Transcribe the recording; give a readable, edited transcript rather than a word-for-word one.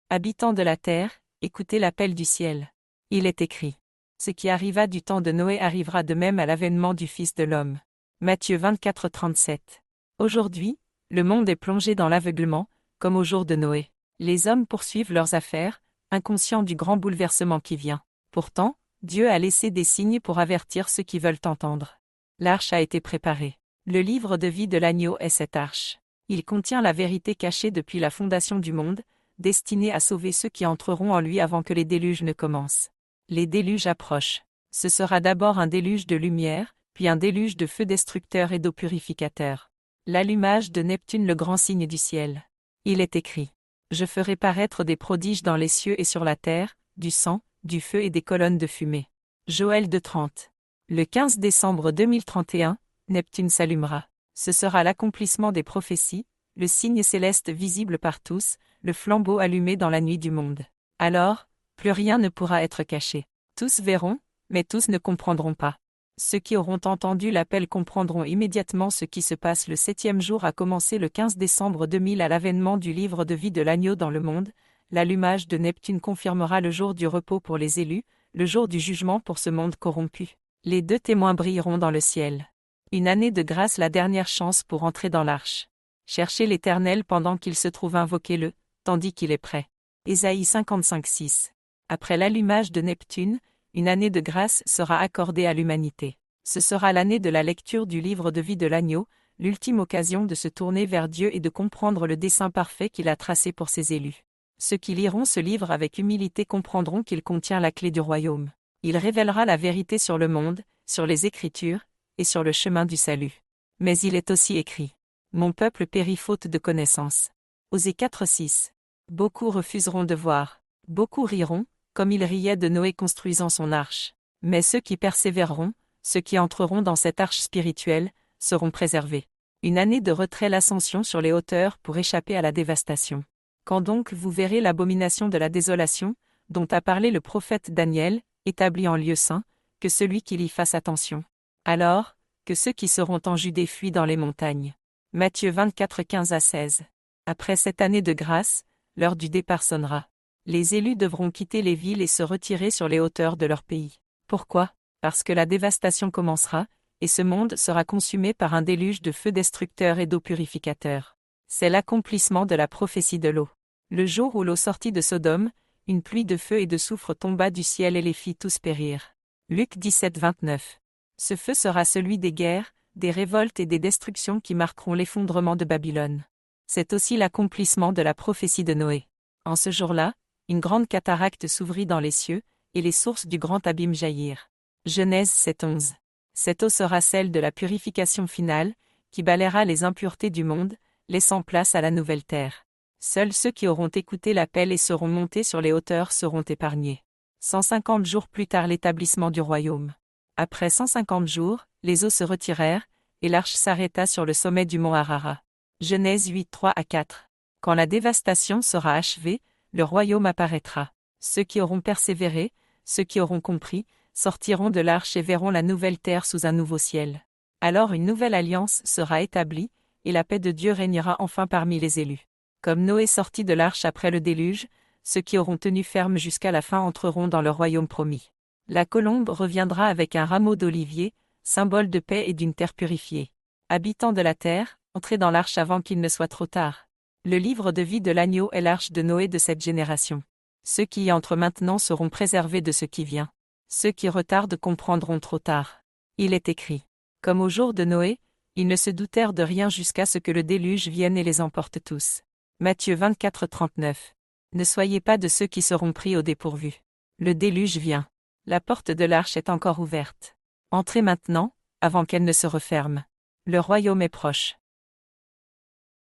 Habitants de la terre, écoutez l'appel du ciel. Il est écrit. Ce qui arriva du temps de Noé arrivera de même à l'avènement du Fils de l'homme. Matthieu 24, 37. Aujourd'hui, le monde est plongé dans l'aveuglement, comme au jour de Noé. Les hommes poursuivent leurs affaires, inconscients du grand bouleversement qui vient. Pourtant, Dieu a laissé des signes pour avertir ceux qui veulent entendre. L'arche a été préparée. Le livre de vie de l'agneau est cette arche. Il contient la vérité cachée depuis la fondation du monde, destinée à sauver ceux qui entreront en lui avant que les déluges ne commencent. Les déluges approchent. Ce sera d'abord un déluge de lumière, puis un déluge de feu destructeur et d'eau purificateur. L'allumage de Neptune, le grand signe du ciel. Il est écrit. Je ferai paraître des prodiges dans les cieux et sur la terre, du sang, du feu et des colonnes de fumée. Joël 2:30. Le 15 décembre 2031, Neptune s'allumera. Ce sera l'accomplissement des prophéties, le signe céleste visible par tous, le flambeau allumé dans la nuit du monde. Alors, plus rien ne pourra être caché. Tous verront, mais tous ne comprendront pas. Ceux qui auront entendu l'appel comprendront immédiatement ce qui se passe. Le 7e jour a commencé le 15 décembre 2000 à l'avènement du livre de vie de l'agneau dans le monde. L'allumage de Neptune confirmera le jour du repos pour les élus, le jour du jugement pour ce monde corrompu. Les deux témoins brilleront dans le ciel. Une année de grâce, la dernière chance pour entrer dans l'arche. Cherchez l'Éternel pendant qu'il se trouve, invoquez-le, tandis qu'il est prêt. Ésaïe 55:6. Après l'allumage de Neptune, une année de grâce sera accordée à l'humanité. Ce sera l'année de la lecture du livre de vie de l'agneau, l'ultime occasion de se tourner vers Dieu et de comprendre le dessein parfait qu'il a tracé pour ses élus. Ceux qui liront ce livre avec humilité comprendront qu'il contient la clé du royaume. Il révélera la vérité sur le monde, sur les Écritures, et sur le chemin du salut. Mais il est aussi écrit. Mon peuple périt faute de connaissance. Osée 4:6. Beaucoup refuseront de voir. Beaucoup riront, comme ils riaient de Noé construisant son arche. Mais ceux qui persévéreront, ceux qui entreront dans cette arche spirituelle, seront préservés. Une année de retrait, l'ascension sur les hauteurs pour échapper à la dévastation. Quand donc vous verrez l'abomination de la désolation, dont a parlé le prophète Daniel, établi en lieu saint, que celui qui y fasse attention. Alors, que ceux qui seront en Judée fuient dans les montagnes. Matthieu 24, 15-16. Après cette année de grâce, l'heure du départ sonnera. Les élus devront quitter les villes et se retirer sur les hauteurs de leur pays. Pourquoi ? Parce que la dévastation commencera, et ce monde sera consumé par un déluge de feu destructeur et d'eau purificateur. C'est l'accomplissement de la prophétie de l'eau. Le jour où l'eau sortit de Sodome, une pluie de feu et de soufre tomba du ciel et les fit tous périr. Luc 17, 29. Ce feu sera celui des guerres, des révoltes et des destructions qui marqueront l'effondrement de Babylone. C'est aussi l'accomplissement de la prophétie de Noé. En ce jour-là, une grande cataracte s'ouvrit dans les cieux, et les sources du grand abîme jaillirent. Genèse 7:11. Cette eau sera celle de la purification finale, qui balayera les impuretés du monde, laissant place à la nouvelle terre. Seuls ceux qui auront écouté l'appel et seront montés sur les hauteurs seront épargnés. 150 jours plus tard, l'établissement du royaume. Après 150 jours, les eaux se retirèrent, et l'arche s'arrêta sur le sommet du mont Ararat. Genèse 8, 3-4. Quand la dévastation sera achevée, le royaume apparaîtra. Ceux qui auront persévéré, ceux qui auront compris, sortiront de l'arche et verront la nouvelle terre sous un nouveau ciel. Alors une nouvelle alliance sera établie, et la paix de Dieu régnera enfin parmi les élus. Comme Noé sortit de l'arche après le déluge, ceux qui auront tenu ferme jusqu'à la fin entreront dans le royaume promis. La colombe reviendra avec un rameau d'olivier, symbole de paix et d'une terre purifiée. Habitants de la terre, entrez dans l'arche avant qu'il ne soit trop tard. Le livre de vie de l'agneau est l'arche de Noé de cette génération. Ceux qui y entrent maintenant seront préservés de ce qui vient. Ceux qui retardent comprendront trop tard. Il est écrit. Comme au jour de Noé, ils ne se doutèrent de rien jusqu'à ce que le déluge vienne et les emporte tous. Matthieu 24, 39. Ne soyez pas de ceux qui seront pris au dépourvu. Le déluge vient. La porte de l'arche est encore ouverte. Entrez maintenant, avant qu'elle ne se referme. Le royaume est proche.